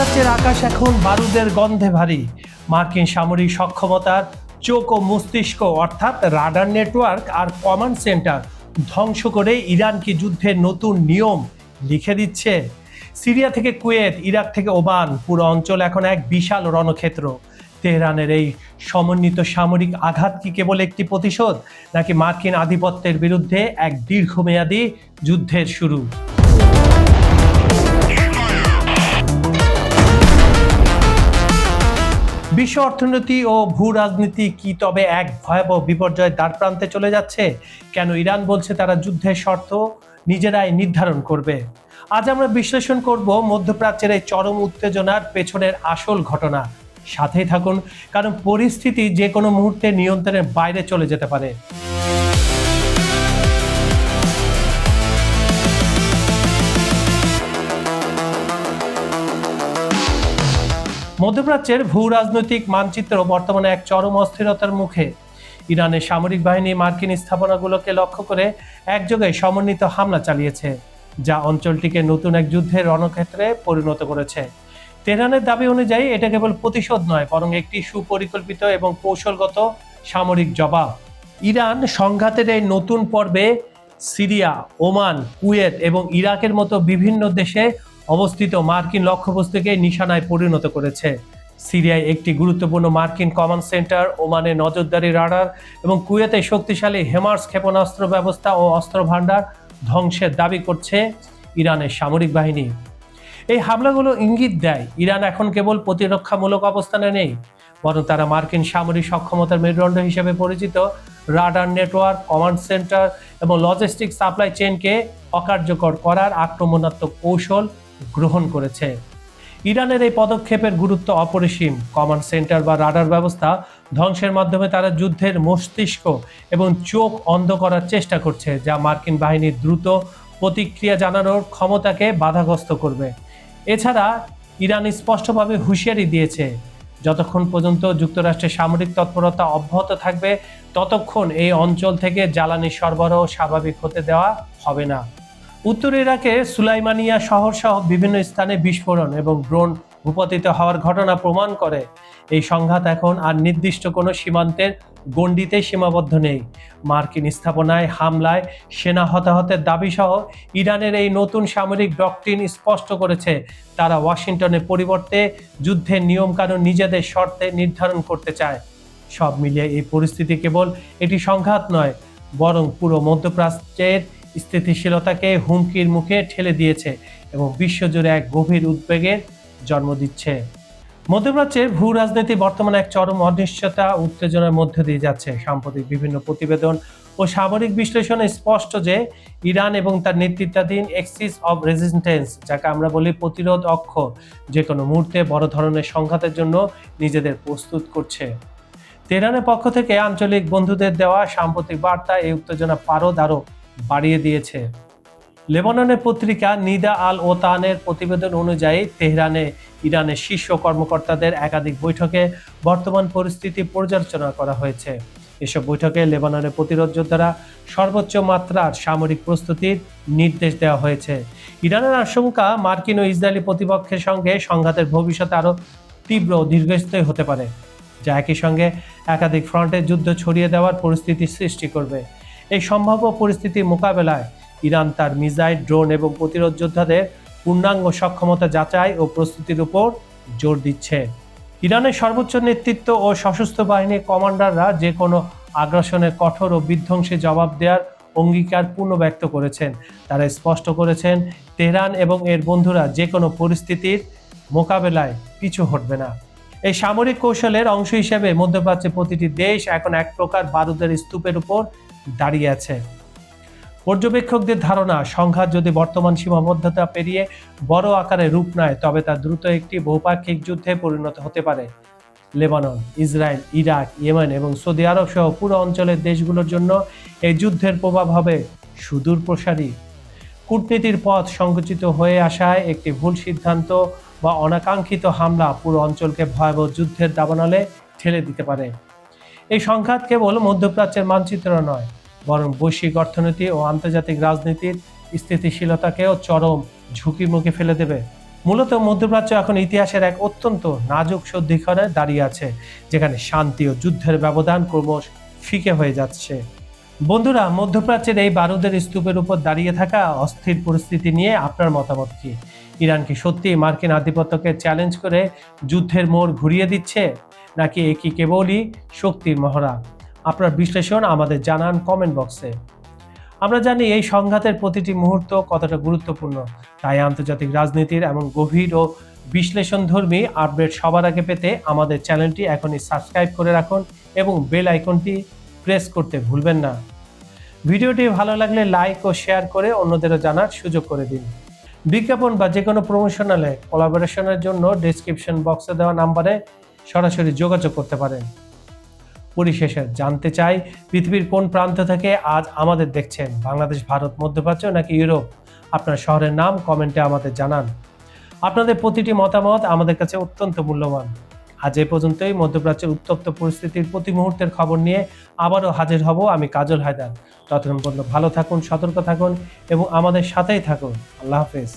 মধ্যপ্রাচ্যের আকাশ এখন বারুদের গন্ধে ভারী। মার্কিন সামরিক সক্ষমতার চোখ ও মস্তিষ্ক অর্থাৎ রাডার নেটওয়ার্ক আর কমান্ড সেন্টার ধ্বংস করে ইরান কি যুদ্ধের নতুন নিয়ম লিখে দিচ্ছে? সিরিয়া থেকে কুয়েত, ইরাক থেকে ওমান, পুরো অঞ্চল এখন এক বিশাল রণক্ষেত্র। তেহরানের এই সমন্বিত সামরিক আঘাত কি কেবল একটি প্রতিশোধ, নাকি মার্কিন আধিপত্যের বিরুদ্ধে এক দীর্ঘমেয়াদী যুদ্ধের শুরু? বিশ্ব অর্থনীতি ও ভূ রাজনীতি কি তবে এক ভয়াবহ বিপর্যয়ের দ্বারপ্রান্তে চলে যাচ্ছে? কেন ইরান বলছে তারা যুদ্ধের শর্ত নিজেরাই নির্ধারণ করবে? আজ আমরা বিশ্লেষণ করব মধ্যপ্রাচ্যের এই চরম উত্তেজনার পেছনের আসল ঘটনা। সাথেই থাকুন, কারণ পরিস্থিতি যে কোনো মুহূর্তে নিয়ন্ত্রণের বাইরে চলে যেতে পারে। মধ্যপ্রাচ্যের ভূ রাজনৈতিক মানচিত্র বর্তমানে এক চরম অস্থিরতার মুখে। ইরানের সামরিক বাহিনী মার্কিন স্থাপনাগুলোকে লক্ষ্য করে একযোগে সমন্বিত হামলা চালিয়েছে, যা অঞ্চলটিকে নতুন এক যুদ্ধের রণক্ষেত্রে পরিণত করেছে। তেহরানের দাবি অনুযায়ী এটা কেবল প্রতিশোধ নয়, বরং একটি সুপরিকল্পিত এবং কৌশলগত সামরিক জবাব। ইরান সংঘাতের এই নতুন পর্বে সিরিয়া, ওমান, কুয়েত এবং ইরাকের মতো বিভিন্ন দেশে অবস্থিত মার্কিন লক্ষ্যবস্তুকে নিশানায় পরিণত করেছে। সিরিয়ায় একটি গুরুত্বপূর্ণ মার্কিন কমান্ড সেন্টার, ওমানে নজরদারি রাডার এবং কুয়েতে শক্তিশালী হেমার্স ক্ষেপণাস্ত্র ব্যবস্থা ও অস্ত্র ভান্ডার ধ্বংসের দাবি করছে ইরানের সামরিক বাহিনী। এই হামলাগুলো ইঙ্গিত দেয় ইরান এখন কেবল প্রতিরক্ষামূলক অবস্থানে নেই, বরং তারা মার্কিন সামরিক সক্ষমতার মেরুদণ্ড হিসেবে পরিচিত রাডার নেটওয়ার্ক, কমান্ড সেন্টার এবং লজিস্টিক সাপ্লাই চেইনকে অকার্যকর করার আক্রমণাত্মক কৌশল গ্রহণ করেছে। ইরানের এই পদক্ষেপের গুরুত্ব অপরিসীম। কমান্ড সেন্টার বা রাডার ব্যবস্থা ধ্বংসের মাধ্যমে তারা যুদ্ধের মস্তিষ্ক এবং চোখ অন্ধ করার চেষ্টা করছে, যা মার্কিন বাহিনীর দ্রুত প্রতিক্রিয়া জানানোর ক্ষমতাকে বাধাগ্রস্ত করবে। এছাড়া ইরান স্পষ্টভাবে হুঁশিয়ারি দিয়েছে, যতক্ষণ পর্যন্ত যুক্তরাষ্ট্রের সামরিক তৎপরতা অব্যাহত থাকবে, ততক্ষণ এই অঞ্চল থেকে জ্বালানি সরবরাহ স্বাভাবিক হতে দেওয়া হবে না। উত্তর ইরাকে সুলাইমানিয়া শহর সহ বিভিন্ন স্থানে বিস্ফোরণ এবং ড্রোন ভূপাতিত হওয়ার ঘটনা প্রমাণ করে এই সংঘাত এখন আর নির্দিষ্ট কোনো সীমান্তের গণ্ডিতে সীমাবদ্ধ নেই। মার্কিন স্থাপনায় হামলায় সেনা হতাহতের দাবি সহ ইরানের এই নতুন সামরিক ডক্ট্রিন স্পষ্ট করেছে তারা ওয়াশিংটনের পরিবর্তে যুদ্ধের নিয়মকানুন নিজেদের শর্তে নির্ধারণ করতে চায়। সব মিলিয়ে এই পরিস্থিতি কেবল এটি সংঘাত নয়, বরং পুরো মধ্যপ্রাচ্যের স্থিতিশীলতাকে হুমকির মুখে ঠেলে দিয়েছে এবং বিশ্বজুড়ে এক গভীর উদ্বেগের জন্ম দিচ্ছে। মধ্যপ্রাচ্যের ভূ রাজনীতি বর্তমানে এক চরম অনিশ্চয়তা উত্তেজনার মধ্যে দিয়ে যাচ্ছে। সাম্প্রতিক বিভিন্ন প্রতিবেদন ও সামরিক বিশ্লেষণে স্পষ্ট যে ইরান এবং তার নেতৃত্বাধীন এক্সিস অব রেজিস্ট্যান্স, যাকে আমরা বলি প্রতিরোধ অক্ষ, যে কোনো মুহূর্তে বড় ধরনের সংঘাতের জন্য নিজেদের প্রস্তুত করছে। তেহরানের পক্ষ থেকে আঞ্চলিক বন্ধুদের দেওয়া সাম্প্রতিক বার্তা এই উত্তেজনা পারদ আরও বাড়িয়ে দিয়েছে। লেবাননের পত্রিকা নিদা আল ওতানের প্রতিবেদন অনুযায়ী তেহরানে ইরানের শীর্ষ কর্মকর্তাদের একাধিক বৈঠকে বর্তমান পরিস্থিতি পর্যালোচনা করা হয়েছে। এসব বৈঠকে লেবাননের প্রতিরোধ যোদ্ধারা সর্বোচ্চ মাত্রার সামরিক প্রস্তুতির নির্দেশ দেওয়া হয়েছে। ইরানের আশঙ্কা মার্কিন ও ইসরায়েলি প্রতিপক্ষের সঙ্গে সংঘাতের ভবিষ্যতে আরও তীব্র ও দীর্ঘস্থায়ী হতে পারে, যা একই সঙ্গে একাধিক ফ্রন্টে যুদ্ধ ছড়িয়ে দেওয়ার পরিস্থিতি সৃষ্টি করবে। এই সম্ভাব্য পরিস্থিতির মোকাবেলায় ইরান তার মিসাইল, ড্রোন এবং প্রতিরোধ যোদ্ধাদের পূর্ণাঙ্গ সক্ষমতা যাচাই ও প্রস্তুতির উপর জোর দিচ্ছে। ইরানের সর্বোচ্চ নেতৃত্ব ও সশস্ত্র বাহিনীর কমান্ডাররা যে কোনো আগ্রাসনের কঠোর ও বিধ্বংসী জবাব দেওয়ার অঙ্গীকার পূর্ণ ব্যক্ত করেছেন। তারা স্পষ্ট করেছেন তেহরান এবং এর বন্ধুরা যে কোনো পরিস্থিতির মোকাবেলায় পিছু হটবে না। এই সামরিক কৌশলের অংশ হিসেবে মধ্যপ্রাচ্যে প্রতিটি দেশ এখন এক প্রকার বারুদের স্তূপের উপর দাঁড়িয়ে আছে। পর্যবেক্ষকদের ধারণা, সংঘাত যদি বর্তমান সীমাবদ্ধতা পেরিয়ে বড় আকারে রূপ নেয়, তবে তা দ্রুত একটি বহুপাক্ষিক যুদ্ধে পরিণত হতে পারে। লেবানন, ইসরায়েল, ইরাক, ইয়েমেন এবং সৌদি আরব সহ পুরো অঞ্চলের দেশগুলোর জন্য এই যুদ্ধের প্রভাব হবে সুদূর প্রসারী। কূটনীতির পথ সংকুচিত হয়ে আসায় একটি ভুল সিদ্ধান্ত বা অনাকাঙ্ক্ষিত হামলা পুরো অঞ্চলকে ভয়াবহ যুদ্ধের দাবানলে ঠেলে দিতে পারে। এই সংঘাত কেবল মধ্যপ্রাচ্যের মানচিত্র নয়, বরং বৈশ্বিক অর্থনীতি ও আন্তর্জাতিক রাজনীতির স্থিতিশীলতাকেও চরম ঝুঁকির মুখে ফেলে দেবে। মূলত মধ্যপ্রাচ্য এখন ইতিহাসের এক অত্যন্ত নাজুক সন্ধিক্ষণে দাঁড়িয়ে আছে, যেখানে শান্তি ও যুদ্ধের ব্যবধান ক্রমশ ফিকে হয়ে যাচ্ছে। বন্ধুরা, মধ্যপ্রাচ্যের এই বারুদের স্তূপের উপর দাঁড়িয়ে থাকা অস্থির পরিস্থিতি নিয়ে আপনার মতামত কি? ইরান কি সত্যি মার্কিন আধিপত্যকে চ্যালেঞ্জ করে যুদ্ধের মোড় ঘুরিয়ে দিচ্ছে, নাকি এ কি কেবলই শক্তির মহড়া? আপনার বিশ্লেষণ আমাদের জানান কমেন্ট বক্সে। আমরা জানি এই সংঘাতের প্রতিটি মুহূর্ত কতটা গুরুত্বপূর্ণ, তাই আন্তর্জাতিক রাজনীতির এমন গভীর ও বিশ্লেষণধর্মী আপডেট সবার আগে পেতে আমাদের চ্যানেলটি এখনই সাবস্ক্রাইব করে রাখুন এবং বেল আইকনটি প্রেস করতে ভুলবেন না। ভিডিওটি ভালো লাগলে লাইক ও শেয়ার করে অন্যদেরও জানার সুযোগ করে দিন। বিজ্ঞাপন বা যে কোনো প্রমোশনালে কোলাবোরেশনের জন্য ডেসক্রিপশন বক্সে দেওয়া নাম্বারে সরাসরি যোগাযোগ করতে পারেন। পরিশেষে জানতে চাই, পৃথিবীর কোন প্রান্ত থেকে আজ আমাদের দেখছেন? বাংলাদেশ, ভারত, মধ্যপ্রাচ্য নাকি ইউরোপ? আপনার শহরের নাম কমেন্টে আমাদের জানান। আপনাদের প্রতিটি মতামত আমাদের কাছে অত্যন্ত মূল্যবান। আজ এ পর্যন্তই। মধ্যপ্রাচ্যের উত্তপ্ত পরিস্থিতির প্রতি মুহূর্তের খবর নিয়ে আবারও হাজির হব আমি, কাজল হায়দার। ততক্ষণ পর্যন্ত ভালো থাকুন, সতর্ক থাকুন এবং আমাদের সাথেই থাকুন। আল্লাহ হাফেজ।